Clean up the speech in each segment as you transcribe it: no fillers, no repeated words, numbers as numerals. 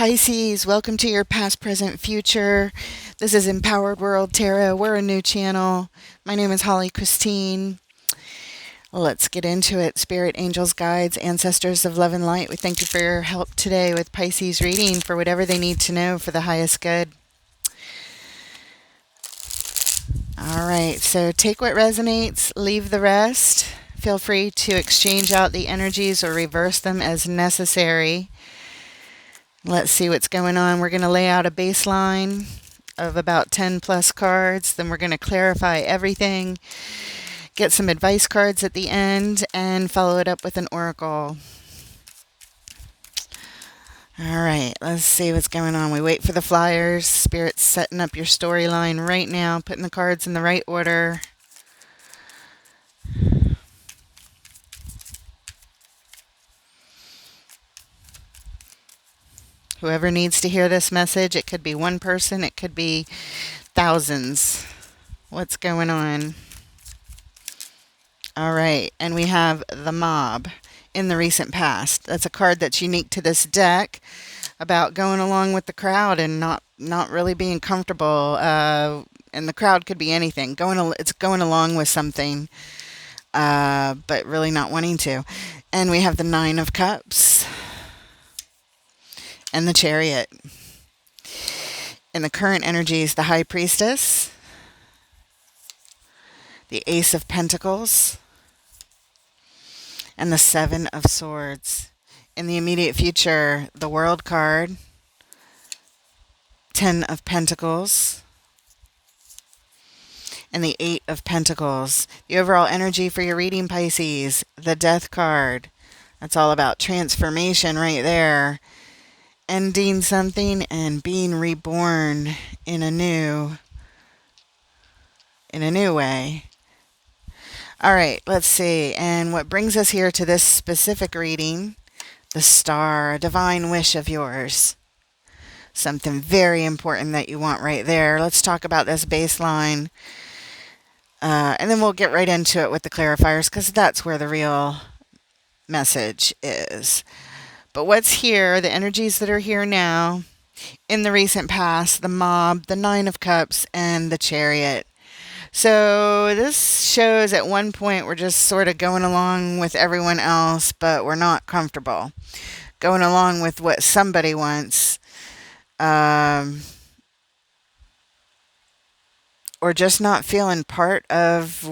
Pisces, welcome to your past, present, future. This is Empowered World Tarot. We're a new channel. My name is Holly Christine. Let's get into it. Spirit, angels, guides, ancestors of love and light, we thank you for your help today with Pisces reading for whatever they need to know for the highest good. All right, so take what resonates, leave the rest. Feel free to exchange out the energies or reverse them as necessary. Let's see what's going on. We're going to lay out a baseline of about 10 plus cards. Then we're going to clarify everything, get some advice cards at the end, and follow it up with an oracle. All right, let's see what's going on. We wait for the flyers. Spirit's setting up your storyline right now, putting the cards in the right order. Whoever needs to hear this message, it could be one person, it could be thousands. What's going on? All right, and we have the Mob in the recent past. That's a card that's unique to this deck about going along with the crowd and not really being comfortable. And the crowd could be anything. It's going along with something, but really not wanting to. And we have the Nine of Cups and the Chariot. In the current energies, the High Priestess, the Ace of Pentacles, and the Seven of Swords. In the immediate future, the World card, Ten of Pentacles, and the Eight of Pentacles. The overall energy for your reading, Pisces, the Death card. That's all about transformation right there. Ending something and being reborn in a new way. All right, let's see. And what brings us here to this specific reading, the Star, a divine wish of yours. Something very important that you want right there. Let's talk about this baseline. And then we'll get right into it with the clarifiers, because that's where the real message is. But what's here, the energies that are here now, in the recent past, the Mob, the Nine of Cups, and the Chariot. So this shows at one point we're just sort of going along with everyone else, but we're not comfortable. Going along with what somebody wants. Or just not feeling part of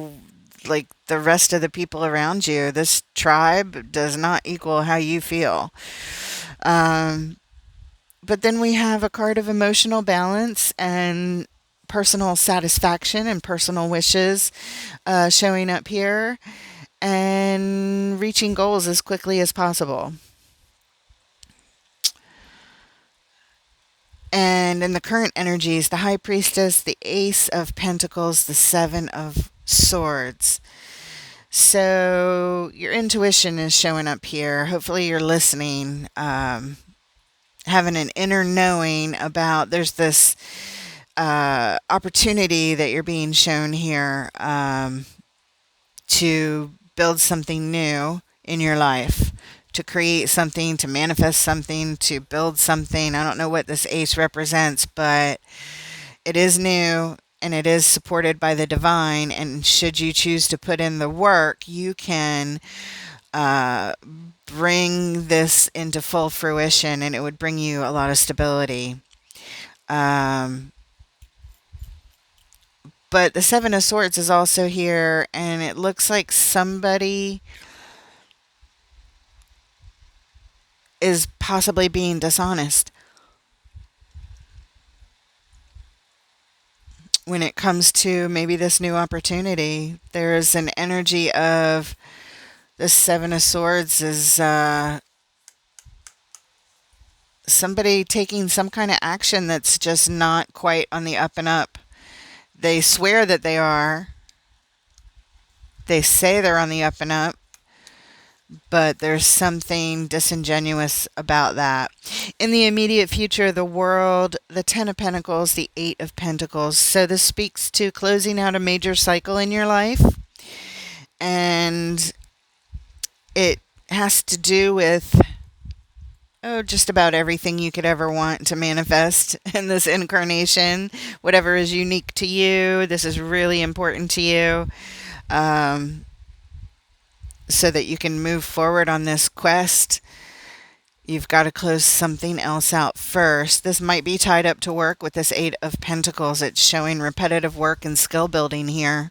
like the rest of the people around you. This tribe does not equal how you feel. But then we have a card of emotional balance and personal satisfaction and personal wishes showing up here, and reaching goals as quickly as possible. And in the current energies, the High Priestess, the Ace of Pentacles, the Seven of Swords. So your intuition is showing up here. Hopefully you're listening, having an inner knowing about there's this opportunity that you're being shown here to build something new in your life, to create something, to manifest something, to build something. I don't know what this ace represents, but it is new and it is supported by the divine. And should you choose to put in the work, you can bring this into full fruition, and it would bring you a lot of stability. But the Seven of Swords is also here, and it looks like somebody is possibly being dishonest when it comes to maybe this new opportunity. There's an energy of the Seven of Swords is somebody taking some kind of action that's just not quite on the up and up. They swear that they are. They say they're on the up and up, but there's something disingenuous about that. In the immediate future, the World, the Ten of Pentacles, the Eight of Pentacles. So this speaks to closing out a major cycle in your life. And it has to do with oh, just about everything you could ever want to manifest in this incarnation. Whatever is unique to you, this is really important to you, um, so that you can move forward on this quest. You've got to close something else out first. This might be tied up to work with this Eight of Pentacles. It's showing repetitive work and skill building here.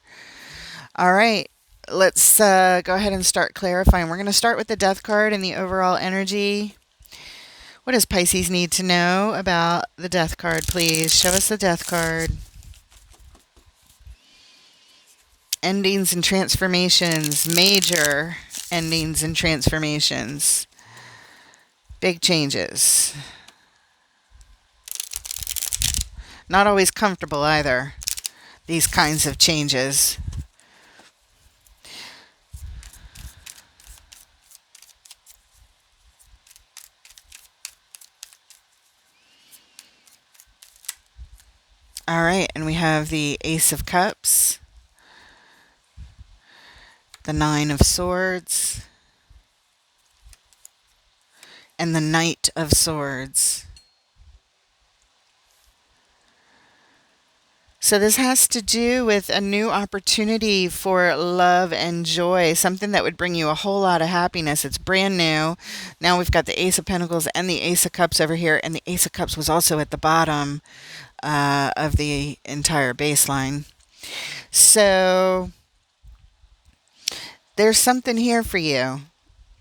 All right, let's go ahead and start clarifying. We're going to start with the Death card and the overall energy. What does Pisces need to know about the Death card, please? Show us the Death card. Endings and transformations. Major endings and transformations. Big changes. Not always comfortable either, these kinds of changes. All right, and we have the Ace of Cups, the Nine of Swords, and the Knight of Swords. So this has to do with a new opportunity for love and joy, something that would bring you a whole lot of happiness. It's brand new. Now we've got the Ace of Pentacles and the Ace of Cups over here, and the Ace of Cups was also at the bottom of the entire baseline. So there's something here for you,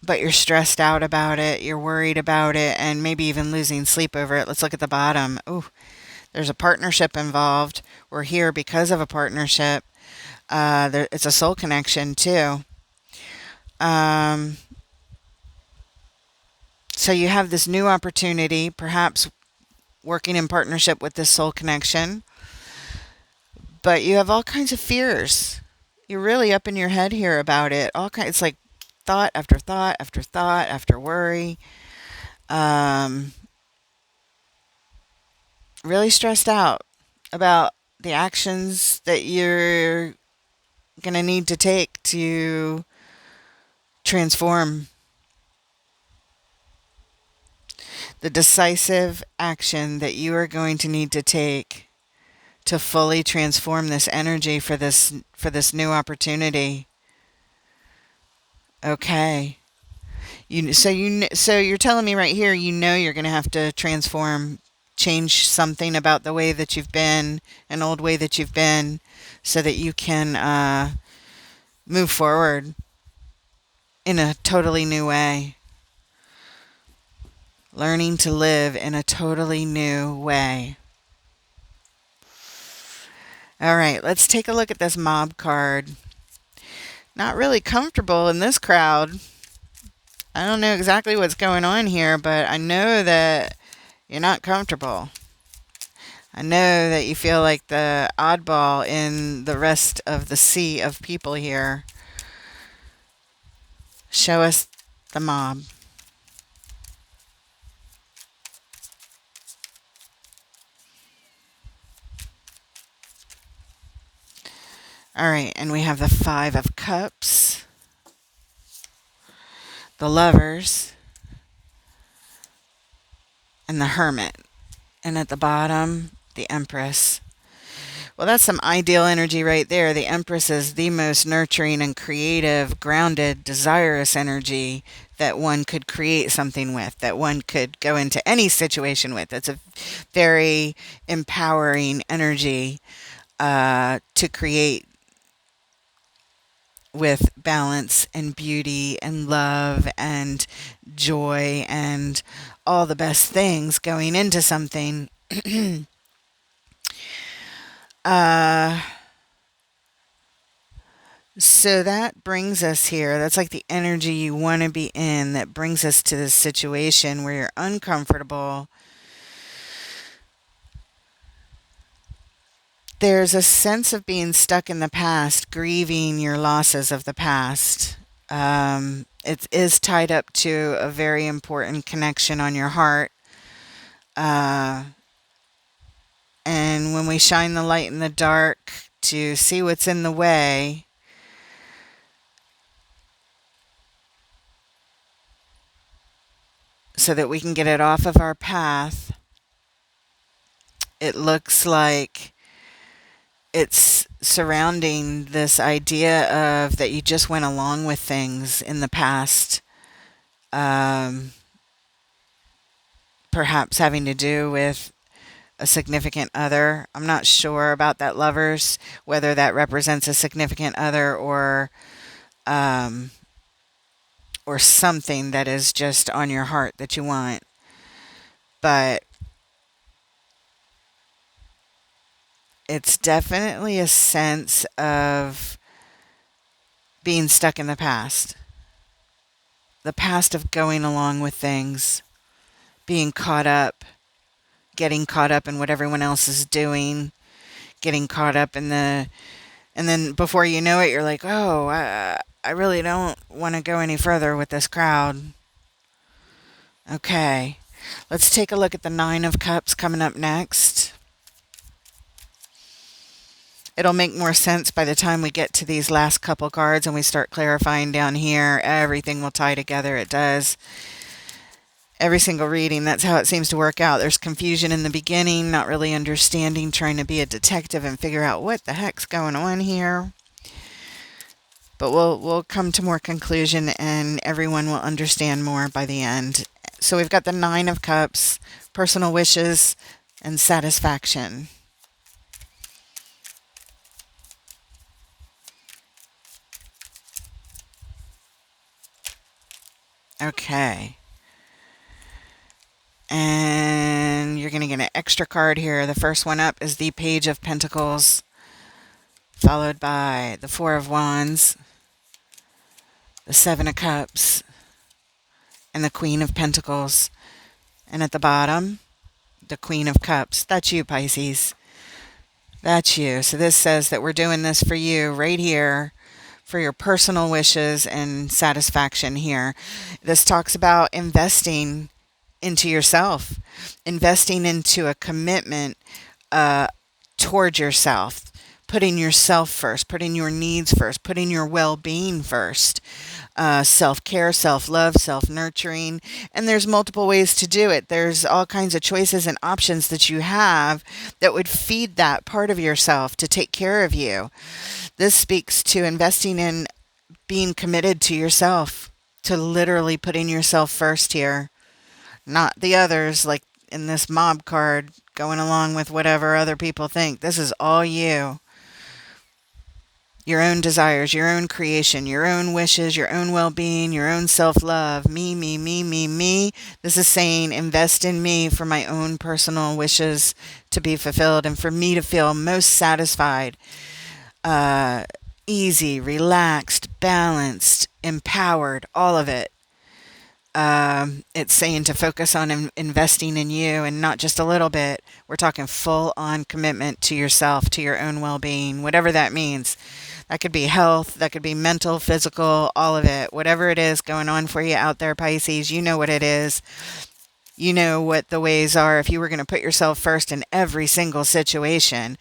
but you're stressed out about it, you're worried about it, and maybe even losing sleep over it. Let's look at the bottom. Ooh. There's a partnership involved. We're here because of a partnership. It's a soul connection too. So you have this new opportunity, perhaps working in partnership with this soul connection. But you have all kinds of fears. You're really up in your head here about it. It's like thought after thought after thought after worry. Really stressed out about the actions that you're going to need to take to transform. The decisive action that you are going to need to take to fully transform this energy for this new opportunity. Okay. So you're telling me right here, you're going to have to transform, change something about the way that you've been, an old way that you've been, so that you can move forward in a totally new way. Learning to live in a totally new way. All right, let's take a look at this Mob card. Not really comfortable in this crowd. I don't know exactly what's going on here, but I know that you're not comfortable. I know that you feel like the oddball in the rest of the sea of people here. Show us the Mob. All right, and we have the Five of Cups, the Lovers, and the Hermit. And at the bottom, the Empress. Well, that's some ideal energy right there. The Empress is the most nurturing and creative, grounded, desirous energy that one could create something with, that one could go into any situation with. It's a very empowering energy to create with balance and beauty and love and joy and all the best things going into something. So that brings us here. That's like the energy you want to be in. That brings us to this situation where you're uncomfortable. There's a sense of being stuck in the past, grieving your losses of the past. It is tied up to a very important connection on your heart. And when we shine the light in the dark to see what's in the way, so that we can get it off of our path. It looks like it's surrounding this idea of that you just went along with things in the past, um, perhaps having to do with a significant other. I'm not sure about that, lovers, whether that represents a significant other um, or something that is just on your heart that you want. But it's definitely a sense of being stuck in the past of going along with things, being caught up, getting caught up in what everyone else is doing, getting caught up in and then before you know it, you're like, oh, I really don't want to go any further with this crowd. Okay, let's take a look at the Nine of Cups coming up next. It'll make more sense by the time we get to these last couple cards and we start clarifying down here. Everything will tie together. It does. Every single reading, that's how it seems to work out. There's confusion in the beginning, not really understanding, trying to be a detective and figure out what the heck's going on here. But we'll come to more conclusion and everyone will understand more by the end. So we've got the Nine of Cups, personal wishes, and satisfaction. Okay. And you're going to get an extra card here. The first one up is the Page of Pentacles, followed by the Four of Wands, the Seven of Cups, and the Queen of Pentacles. And at the bottom, the Queen of Cups. That's you, Pisces. That's you. So this says that we're doing this for you right here, for your personal wishes and satisfaction here. This talks about investing into yourself, investing into a commitment toward yourself, putting yourself first, putting your needs first, putting your well-being first, self-care, self-love, self-nurturing. And there's multiple ways to do it. There's all kinds of choices and options that you have that would feed that part of yourself to take care of you. This speaks to investing in being committed to yourself, to literally putting yourself first here, not the others, like in this mob card, going along with whatever other people think. This is all you. Your own desires, your own creation, your own wishes, your own well-being, your own self-love. Me, me, me, me, me. This is saying invest in me for my own personal wishes to be fulfilled and for me to feel most satisfied, easy, relaxed, balanced, empowered, all of it. It's saying to focus on investing in you and not just a little bit. We're talking full-on commitment to yourself, to your own well-being, whatever that means. That could be health, that could be mental, physical, all of it. Whatever it is going on for you out there, Pisces, you know what it is. You know what the ways are. If you were going to put yourself first in every single situation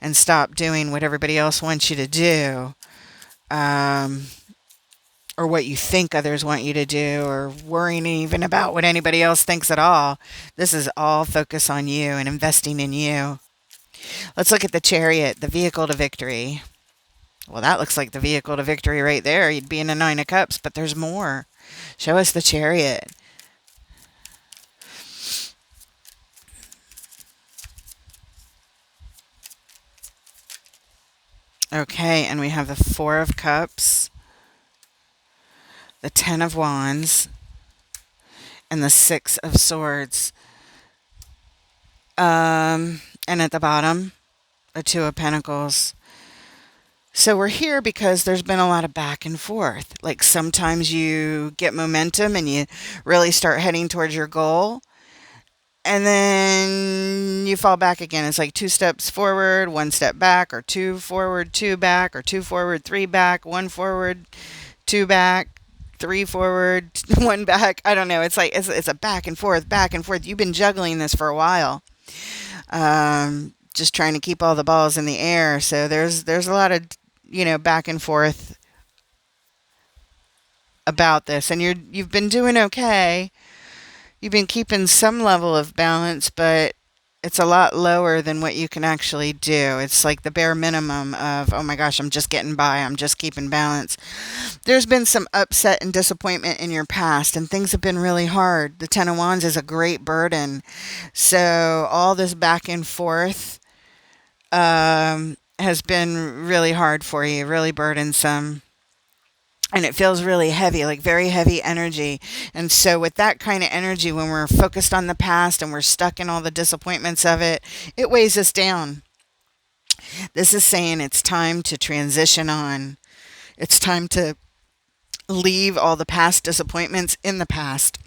and stop doing what everybody else wants you to do, or what you think others want you to do, or worrying even about what anybody else thinks at all. This is all focus on you and investing in you. Let's look at the Chariot, the vehicle to victory. Well, that looks like the vehicle to victory right there. You'd be in a Nine of Cups, but there's more. Show us the Chariot. Okay, and we have the Four of Cups, the Ten of Wands, and the Six of Swords. And at the bottom, the Two of Pentacles. So we're here because there's been a lot of back and forth. Like sometimes you get momentum and you really start heading towards your goal. And then you fall back again. It's like 2 steps forward, 1 step back, or 2 forward, 2 back, or 2 forward, 3 back, 1 forward, 2 back, 3 forward, 1 back. I don't know. It's like it's a back and forth, back and forth. You've been juggling this for a while. Just trying to keep all the balls in the air. So there's a lot of, back and forth about this, and you've been doing okay. You've been keeping some level of balance, but it's a lot lower than what you can actually do. It's like the bare minimum of, oh my gosh, I'm just getting by. I'm just keeping balance. There's been some upset and disappointment in your past, and things have been really hard. The Ten of Wands is a great burden. So all this back and forth has been really hard for you, really burdensome. And it feels really heavy, like very heavy energy. And so with that kind of energy, when we're focused on the past and we're stuck in all the disappointments of it, it weighs us down. This is saying it's time to transition on. It's time to leave all the past disappointments in the past.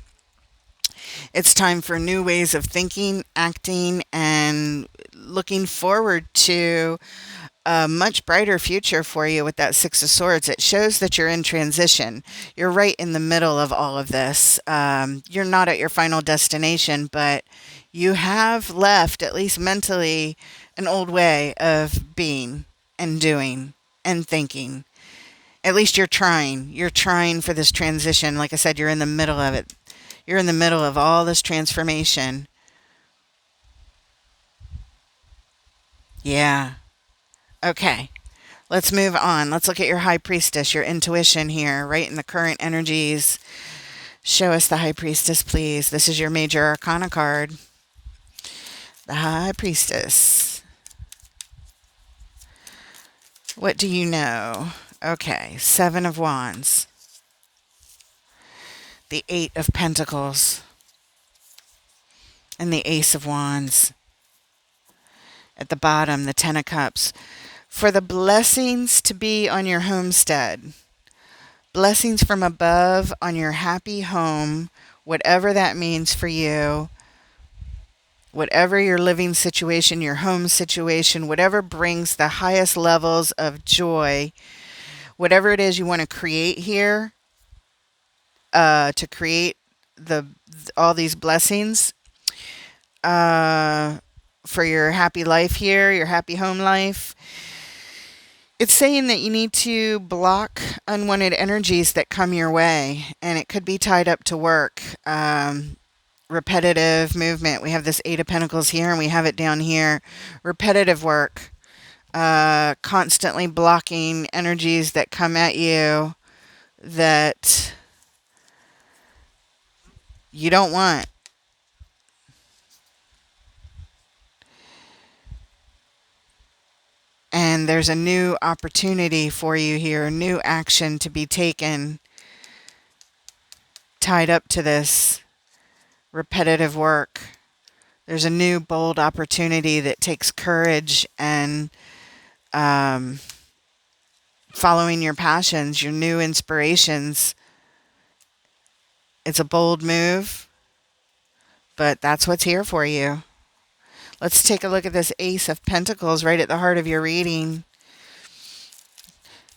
It's time for new ways of thinking, acting, and looking forward to a much brighter future for you with that Six of Swords. It shows that you're in transition. You're right in the middle of all of this. You're not at your final destination, but you have left, at least mentally, an old way of being and doing and thinking. At least you're trying. You're trying for this transition. Like I said, you're in the middle of it. You're in the middle of all this transformation. Yeah. Okay. Let's move on. Let's look at your High Priestess, your intuition here, right in the current energies. Show us the High Priestess, please. This is your Major Arcana card. The High Priestess. What do you know? Okay, Seven of Wands. The Eight of Pentacles. And the Ace of Wands. At the bottom, the Ten of Cups. For the blessings to be on your homestead. Blessings from above on your happy home, whatever that means for you. Whatever your living situation, your home situation, whatever brings the highest levels of joy, whatever it is you want to create here, to create all these blessings for your happy life here, your happy home life. It's saying that you need to block unwanted energies that come your way, and it could be tied up to work. Repetitive movement. We have this Eight of Pentacles here, and we have it down here. Repetitive work. Constantly blocking energies that come at you that you don't want. And there's a new opportunity for you here, a new action to be taken, tied up to this repetitive work. There's a new bold opportunity that takes courage and following your passions, your new inspirations. It's a bold move, but that's what's here for you. Let's take a look at this Ace of Pentacles right at the heart of your reading.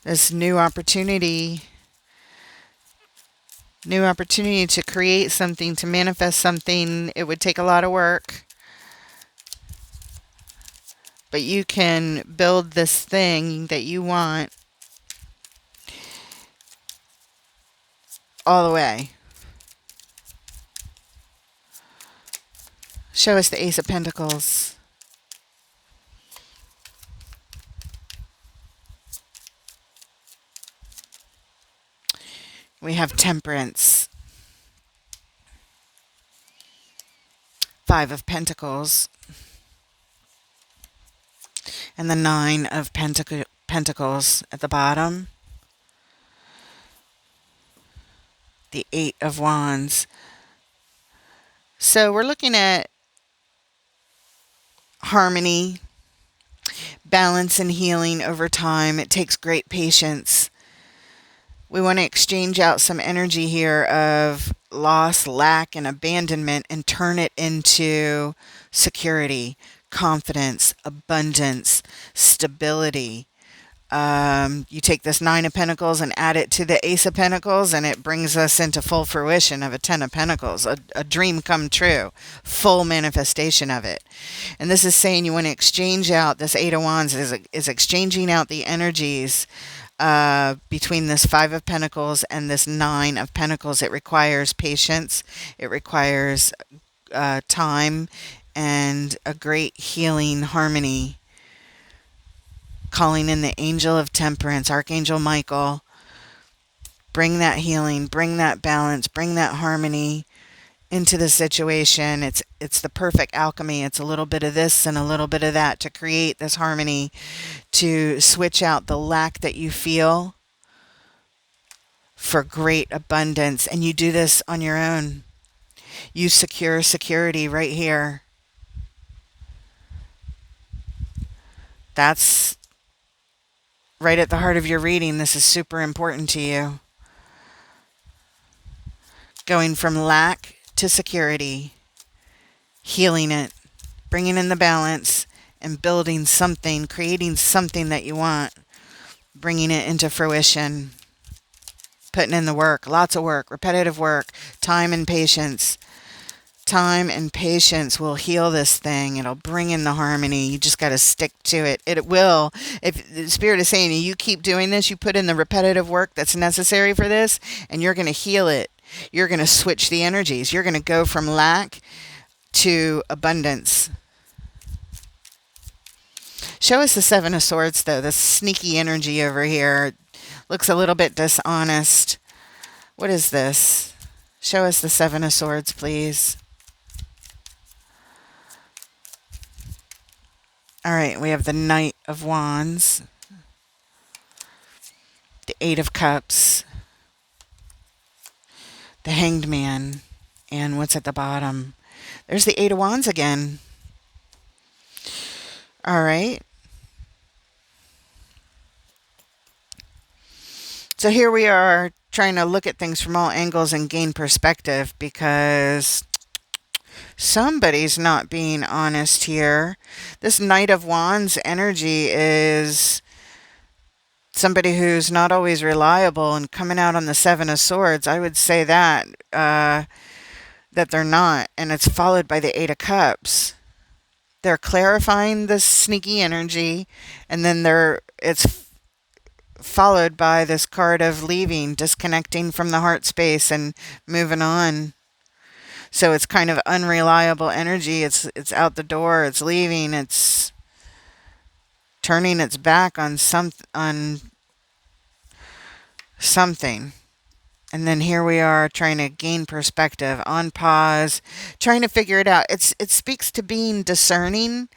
This new opportunity to create something, to manifest something. It would take a lot of work, but you can build this thing that you want all the way. Show us the Ace of Pentacles. We have Temperance. Five of Pentacles. And the Nine of Pentacles at the bottom. The Eight of Wands. So we're looking at harmony, balance, and healing over time. It takes great patience. We want to exchange out some energy here of loss, lack, and abandonment and turn it into security, confidence, abundance, stability. You take this Nine of Pentacles and add it to the Ace of Pentacles, and it brings us into full fruition of a Ten of Pentacles, a dream come true, full manifestation of it. And this is saying you want to exchange out, this Eight of Wands is exchanging out the energies between this Five of Pentacles and this Nine of Pentacles. It requires patience. It requires time and a great healing harmony. Calling in the Angel of Temperance, Archangel Michael. Bring that healing, bring that balance, bring that harmony into the situation. It's the perfect alchemy. It's a little bit of this and a little bit of that to create this harmony, to switch out the lack that you feel for great abundance. And you do this on your own. You secure security right here. That's right at the heart of your reading. This is super important to you. Going from lack to security, healing it, bringing in the balance, and building something, creating something that you want, bringing it into fruition, putting in the work, lots of work, repetitive work, time and patience. Time and patience will heal this thing. It'll bring in the harmony. You just got to stick to it. It will. If the Spirit is saying you keep doing this, you put in the repetitive work that's necessary for this, and you're going to heal it. You're going to switch the energies. You're going to go from lack to abundance. Show us the Seven of Swords, though. The sneaky energy over here looks a little bit dishonest. What is this? Show us the Seven of Swords, please. All right, we have the Knight of Wands, the Eight of Cups, the Hanged Man, and what's at the bottom? There's the Eight of Wands again. All right. So here we are trying to look at things from all angles and gain perspective, because somebody's not being honest here. This Knight of Wands energy is somebody who's not always reliable, and coming out on the Seven of Swords, I would say that they're not. And it's followed by the Eight of Cups. They're clarifying this sneaky energy, and then it's followed by this card of leaving, disconnecting from the heart space and moving on. So it's kind of unreliable energy. It's out the door. It's leaving. It's turning its back on something. And then here we are trying to gain perspective, on pause, trying to figure it out. It speaks to being discerning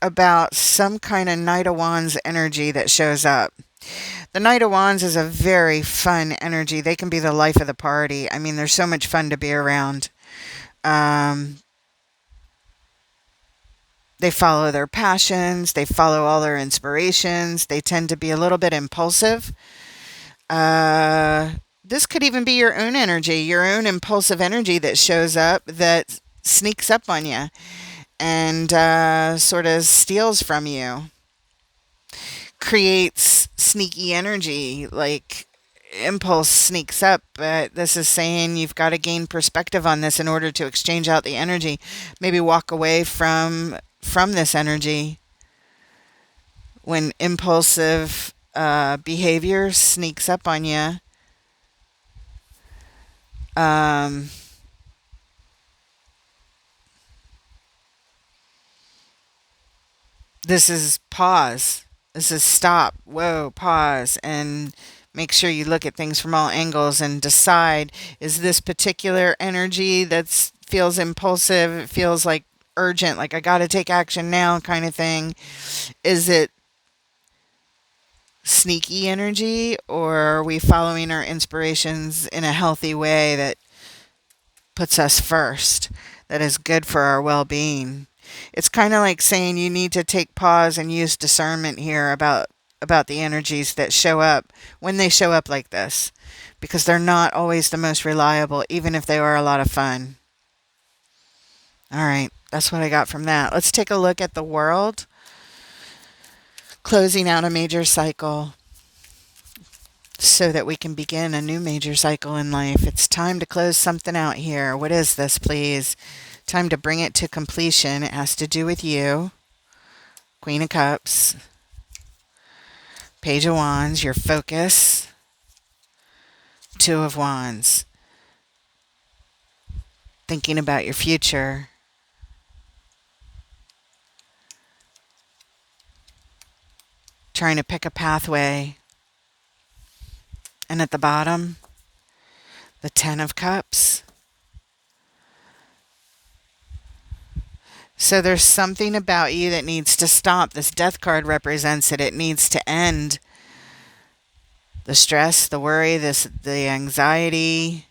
about some kind of Knight of Wands energy that shows up. The Knight of Wands is a very fun energy. They can be the life of the party. I mean, they're so much fun to be around. They follow their passions. They follow all their inspirations. They tend to be a little bit impulsive. This could even be your own energy, your own impulsive energy that shows up, that sneaks up on you and sort of steals from you. Creates sneaky energy, like impulse sneaks up. But this is saying you've got to gain perspective on this in order to exchange out the energy. Maybe walk away from this energy when impulsive behavior sneaks up on you. This is pause. This is stop. Whoa, pause, and make sure you look at things from all angles and decide, is this particular energy that feels impulsive, it feels like urgent, like I got to take action now kind of thing, is it sneaky energy, or are we following our inspirations in a healthy way that puts us first, that is good for our well-being? It's kind of like saying you need to take pause and use discernment here about the energies that show up when they show up like this, because they're not always the most reliable, even if they are a lot of fun. All right, that's what I got from that. Let's take a look at the world. Closing out a major cycle so that we can begin a new major cycle in life. It's time to close something out here. What is this, please? Time to bring it to completion. It has to do with you. Queen of Cups. Page of Wands, your focus. Two of Wands, thinking about your future. Trying to pick a pathway. And at the bottom, the Ten of Cups. So there's something about you that needs to stop. This Death card represents it. It needs to end. The stress, the worry, the anxiety.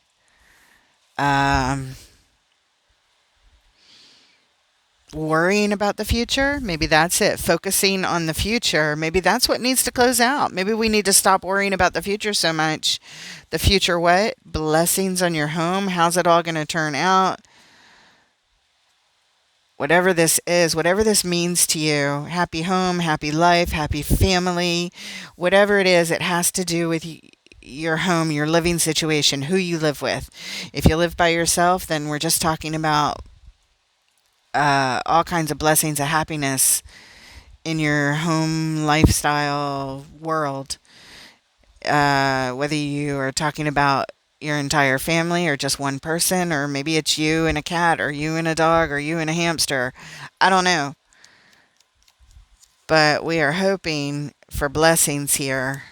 Worrying about the future. Maybe that's it. Focusing on the future. Maybe that's what needs to close out. Maybe we need to stop worrying about the future so much. The future what? Blessings on your home. How's it all going to turn out? Whatever this is, whatever this means to you, happy home, happy life, happy family, whatever it is, it has to do with your home, your living situation, who you live with. If you live by yourself, then we're just talking about all kinds of blessings of happiness in your home lifestyle world. Whether you are talking about your entire family or just one person, or maybe it's you and a cat, or you and a dog, or you and a hamster. I don't know. But we are hoping for blessings here.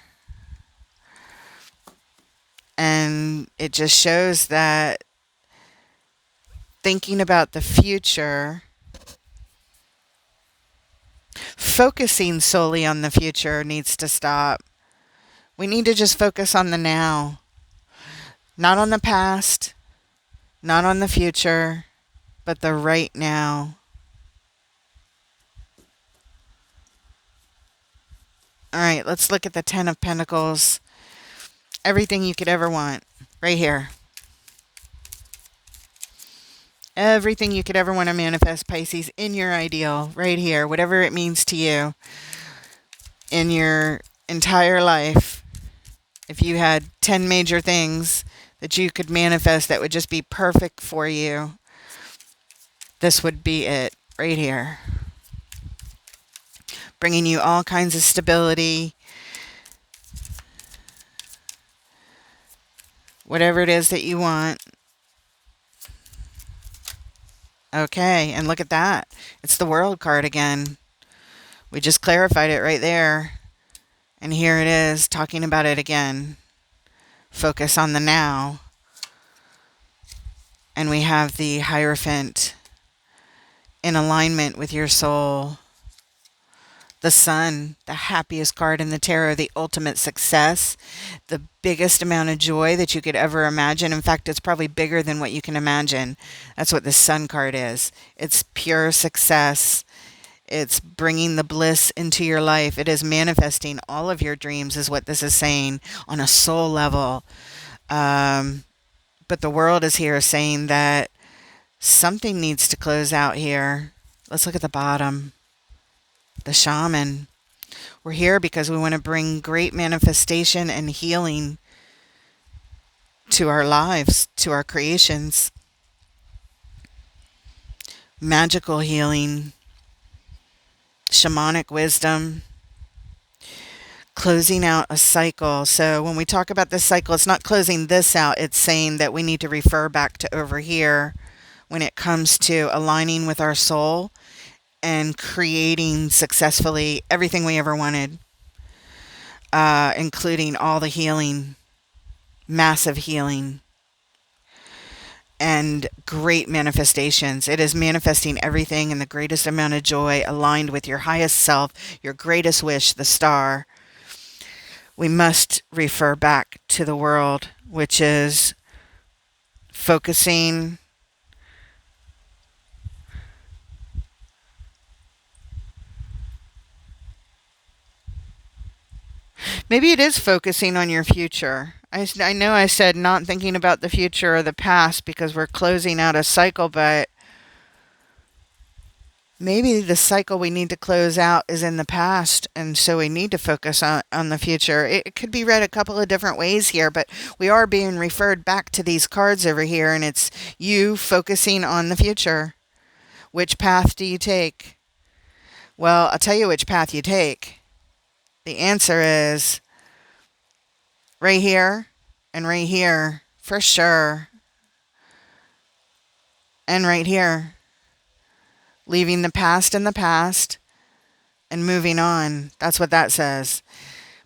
And it just shows that thinking about the future, focusing solely on the future needs to stop. We need to just focus on the now. Not on the past, not on the future, but the right now. All right, let's look at the Ten of Pentacles. Everything you could ever want, right here. Everything you could ever want to manifest, Pisces, in your ideal, right here. Whatever it means to you in your entire life. If you had 10 major things that you could manifest that would just be perfect for you, this would be it right here. Bringing you all kinds of stability. Whatever it is that you want. Okay, and look at that. It's the World card again. We just clarified it right there. And here it is, talking about it again. Focus on the now. And we have the Hierophant in alignment with your soul. The Sun, the happiest card in the tarot, the ultimate success, the biggest amount of joy that you could ever imagine. In fact, it's probably bigger than what you can imagine. That's what the Sun card is. It's pure success. It's bringing the bliss into your life. It is manifesting all of your dreams, is what this is saying, on a soul level. But the World is here saying that something needs to close out here. Let's look at the bottom. The Shaman. We're here because we want to bring great manifestation and healing to our lives, to our creations. Magical healing. Shamanic wisdom. Closing out a cycle. So when we talk about this cycle, it's not closing this out. It's saying that we need to refer back to over here when it comes to aligning with our soul and creating successfully everything we ever wanted, including all the healing, massive healing, and great manifestations. It is manifesting everything in the greatest amount of joy, aligned with your highest self, your greatest wish, the star. We must refer back to the World, which is focusing maybe it is focusing on your future. I know I said not thinking about the future or the past because we're closing out a cycle, but maybe the cycle we need to close out is in the past, and so we need to focus on the future. It could be read a couple of different ways here, but we are being referred back to these cards over here, and it's you focusing on the future. Which path do you take? Well, I'll tell you which path you take. The answer is right here and right here, for sure. And right here. Leaving the past in the past and moving on. That's what that says.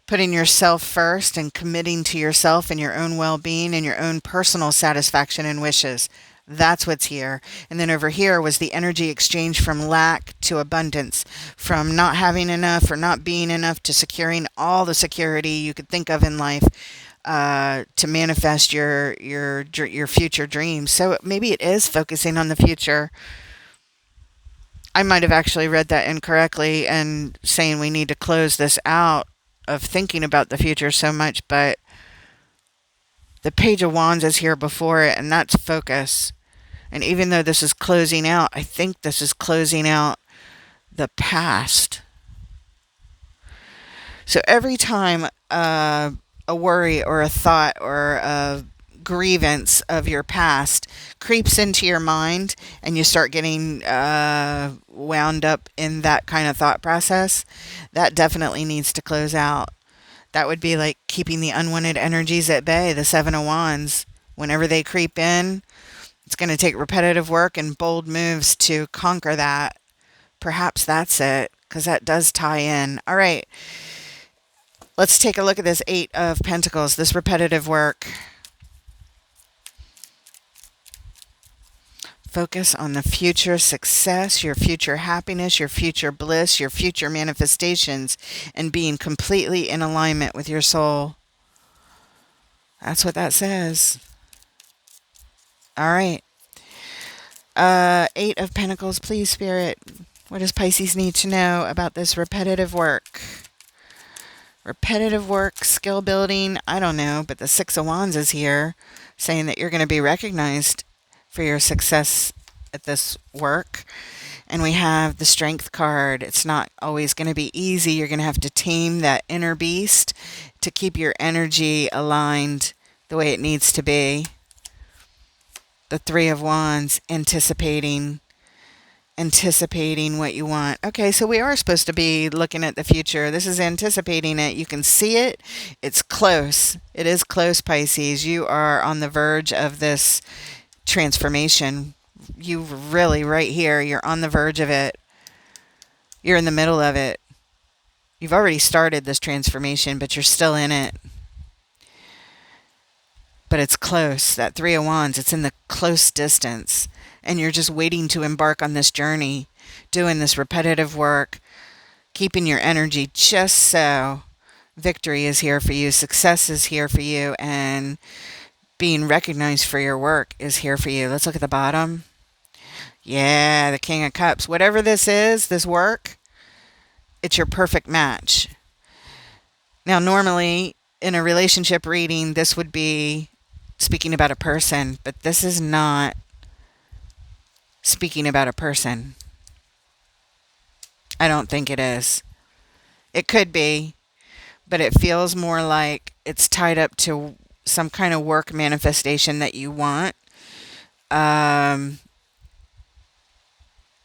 Putting yourself first and committing to yourself and your own well-being and your own personal satisfaction and wishes. That's what's here. And then over here was the energy exchange from lack to abundance, from not having enough or not being enough to securing all the security you could think of in life, to manifest your future dreams. So maybe it is focusing on the future. I might have actually read that incorrectly and saying we need to close this out of thinking about the future so much, but the Page of Wands is here before it, and that's focus. And even though this is closing out, I think this is closing out the past. So every time a worry or a thought or a grievance of your past creeps into your mind and you start getting wound up in that kind of thought process, that definitely needs to close out. That would be like keeping the unwanted energies at bay, the Seven of Wands. Whenever they creep in, it's going to take repetitive work and bold moves to conquer that. Perhaps that's it, because that does tie in. All right, let's take a look at this Eight of Pentacles, this repetitive work. Focus on the future success, your future happiness, your future bliss, your future manifestations, and being completely in alignment with your soul. That's what that says. All right. Eight of Pentacles, please, Spirit. What does Pisces need to know about this repetitive work? Repetitive work, skill building, I don't know, but the Six of Wands is here saying that you're going to be recognized for your success at this work. And we have the Strength card. It's not always going to be easy. You're going to have to tame that inner beast to keep your energy aligned the way it needs to be. The Three of Wands, anticipating what you want. Okay, so we are supposed to be looking at the future. This is anticipating it. You can see it. It's close. It is close, Pisces. You are on the verge of this transformation. You really, right here, you're on the verge of it. You're in the middle of it. You've already started this transformation, but you're still in it. But it's close. That Three of Wands, it's in the close distance. And you're just waiting to embark on this journey, doing this repetitive work, keeping your energy just so. Victory is here for you. Success is here for you. And being recognized for your work is here for you. Let's look at the bottom. Yeah, the King of Cups. Whatever this is, this work, it's your perfect match. Now, normally in a relationship reading, this would be speaking about a person, but this is not speaking about a person. I don't think it is. It could be, but it feels more like it's tied up to some kind of work manifestation that you want, that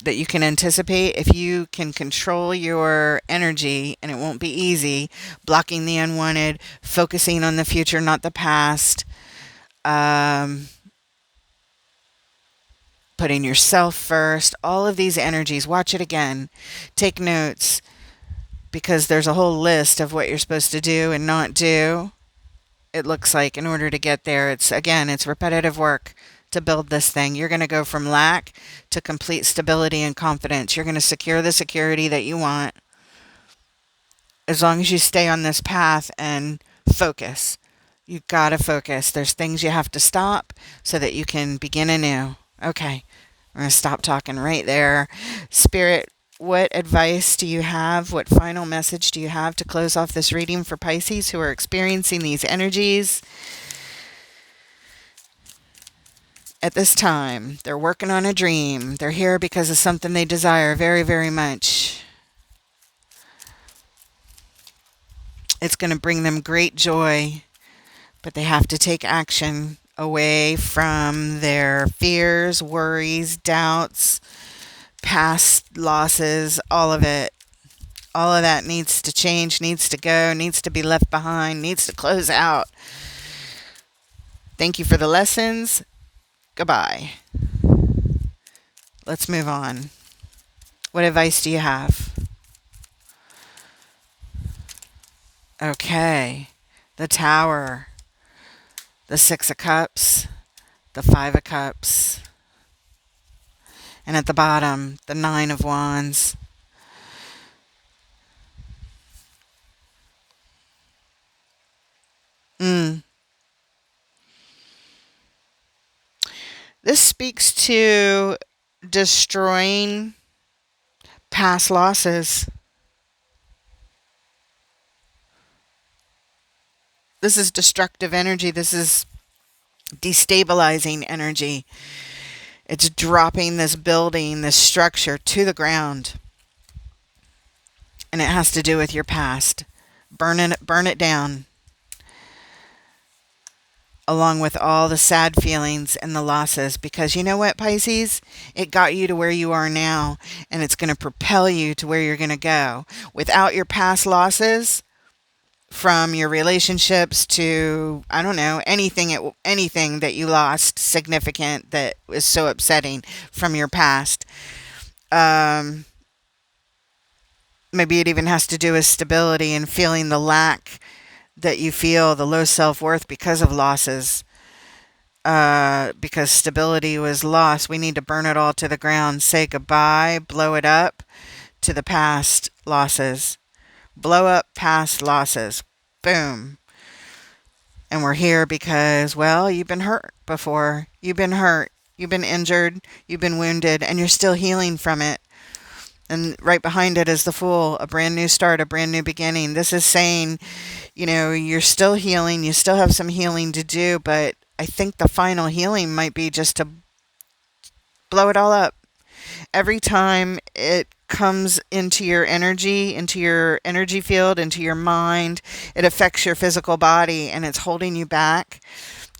you can anticipate. If you can control your energy, and it won't be easy, blocking the unwanted, focusing on the future, not the past, putting yourself first, all of these energies. Watch it again. Take notes, because there's a whole list of what you're supposed to do and not do. It looks like in order to get there, it's repetitive work to build this thing. You're going to go from lack to complete stability and confidence. You're going to secure the security that you want as long as you stay on this path and focus. You got to focus. There's things you have to stop so that you can begin anew. Okay, I'm going to stop talking right there. Spirit, what advice do you have? What final message do you have to close off this reading for Pisces who are experiencing these energies at this time? They're working on a dream. They're here because of something they desire very, very much. It's going to bring them great joy, but they have to take action away from their fears, worries, doubts, past losses, all of it. All of that needs to change, needs to go, needs to be left behind, needs to close out. Thank you for the lessons. Goodbye. Let's move on. What advice do you have? Okay. The Tower, the Six of Cups, the Five of Cups, and at the bottom, the Nine of Wands. Mm. This speaks to destroying past losses. This is destructive energy. This is destabilizing energy. It's dropping this building, this structure to the ground. And it has to do with your past. Burn it down. Along with all the sad feelings and the losses. Because you know what, Pisces? It got you to where you are now. And it's going to propel you to where you're going to go. Without your past losses, from your relationships to, I don't know, anything that you lost significant that was so upsetting from your past. Maybe it even has to do with stability and feeling the lack that you feel, the low self-worth because of losses. Because stability was lost. We need to burn it all to the ground. Say goodbye, blow it up to the past losses. Blow up past losses. Boom. And we're here because, well, you've been hurt before. You've been hurt. You've been injured. You've been wounded. And you're still healing from it. And right behind it is the Fool. A brand new start. A brand new beginning. This is saying, you know, you're still healing. You still have some healing to do. But I think the final healing might be just to blow it all up. Every time it comes into your energy field, into your mind, it affects your physical body and it's holding you back,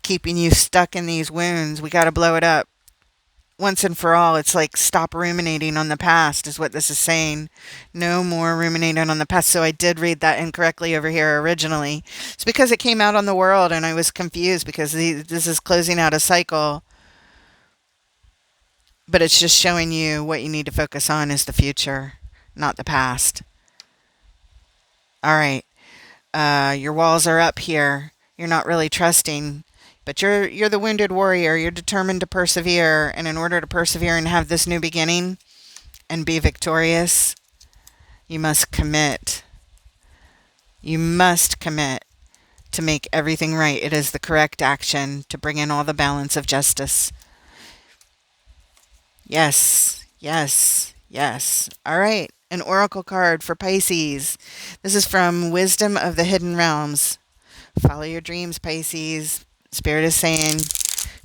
keeping you stuck in these wounds. We got to blow it up once and for all. It's like stop ruminating on the past is what this is saying. No more ruminating on the past. So I did read that incorrectly over here originally. It's because it came out on the world and I was confused because this is closing out a cycle. But it's just showing you what you need to focus on is the future, not the past. All right. Your walls are up here. You're not really trusting, but you're the wounded warrior. You're determined to persevere. And in order to persevere and have this new beginning and be victorious, you must commit. You must commit to make everything right. It is the correct action to bring in all the balance of justice. Yes, yes, yes. All right. An oracle card for Pisces. This is from Wisdom of the Hidden Realms. Follow your dreams, Pisces. Spirit is saying,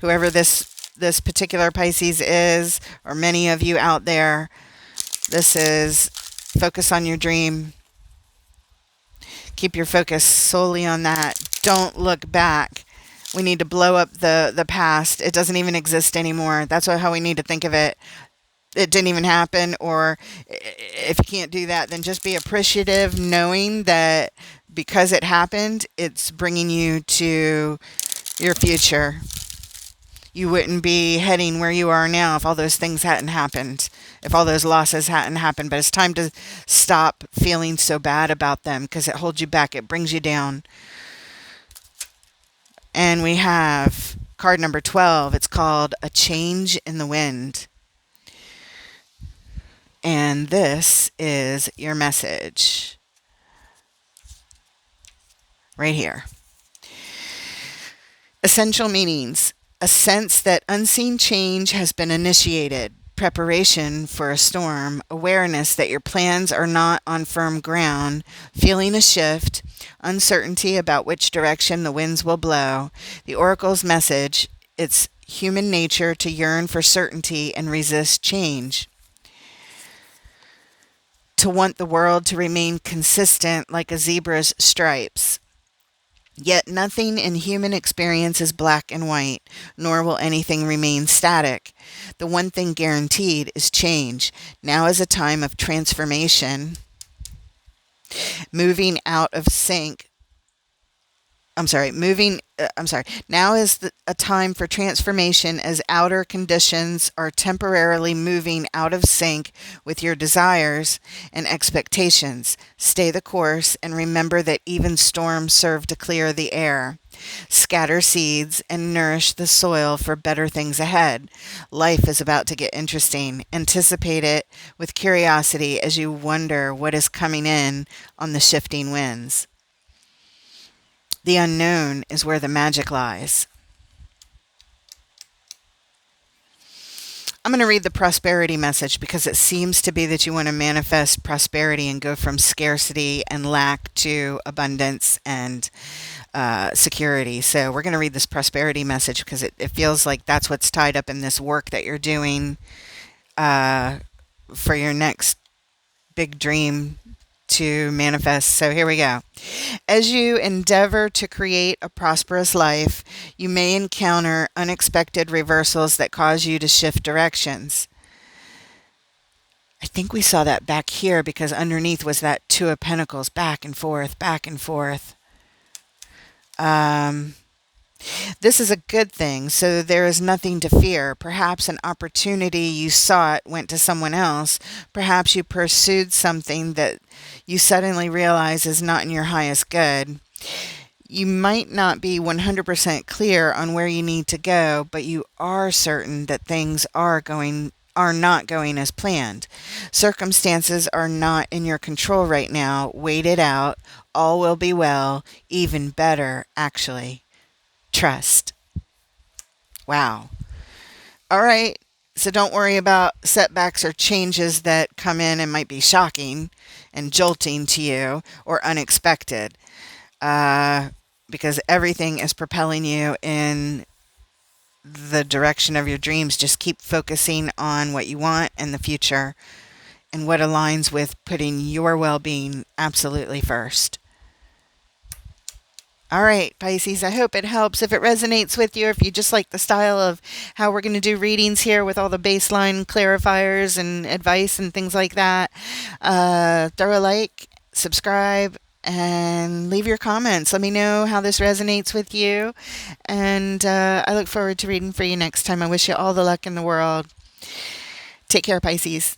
whoever this particular Pisces is, or many of you out there, this is focus on your dream. Keep your focus solely on that. Don't look back. We need to blow up the past. It doesn't even exist anymore. That's how we need to think of it. It didn't even happen. Or if you can't do that, then just be appreciative, knowing that because it happened, it's bringing you to your future. You wouldn't be heading where you are now if all those things hadn't happened, if all those losses hadn't happened. But it's time to stop feeling so bad about them because it holds you back. It brings you down. And we have card number 12. It's called A Change in the Wind. And this is your message. Right here. Essential meanings. A sense that unseen change has been initiated. Preparation for a storm. Awareness that your plans are not on firm ground. Feeling a shift. Uncertainty about which direction the winds will blow. The oracle's message, it's human nature to yearn for certainty and resist change. To want the world to remain consistent like a zebra's stripes. Yet nothing in human experience is black and white, nor will anything remain static. The one thing guaranteed is change. Now is a time of transformation. Moving out of sync. Now is a time for transformation as outer conditions are temporarily moving out of sync with your desires and expectations. Stay the course and remember that even storms serve to clear the air. Scatter seeds and nourish the soil for better things ahead. Life is about to get interesting. Anticipate it with curiosity as you wonder what is coming in on the shifting winds. The unknown is where the magic lies. I'm going to read the prosperity message because it seems to be that you want to manifest prosperity and go from scarcity and lack to abundance and security. So we're going to read this prosperity message because it feels like that's what's tied up in this work that you're doing for your next big dream to manifest. So here we go. As you endeavor to create a prosperous life, you may encounter unexpected reversals that cause you to shift directions. I think we saw that back here because underneath was that Two of Pentacles, back and forth, back and forth. This is a good thing, so there is nothing to fear. Perhaps an opportunity you sought went to someone else. Perhaps you pursued something that you suddenly realize is not in your highest good. You might not be 100% clear on where you need to go, but you are certain that things are not going as planned. Circumstances are not in your control right now. Wait it out. All will be well. Even better, actually. Trust. Wow. All right. So don't worry about setbacks or changes that come in and might be shocking and jolting to you or unexpected, because everything is propelling you in the direction of your dreams. Just keep focusing on what you want in the future and what aligns with putting your well-being absolutely first. All right, Pisces, I hope it helps. If it resonates with you, if you just like the style of how we're going to do readings here with all the baseline clarifiers and advice and things like that, throw a like, subscribe, and leave your comments. Let me know how this resonates with you. And I look forward to reading for you next time. I wish you all the luck in the world. Take care, Pisces.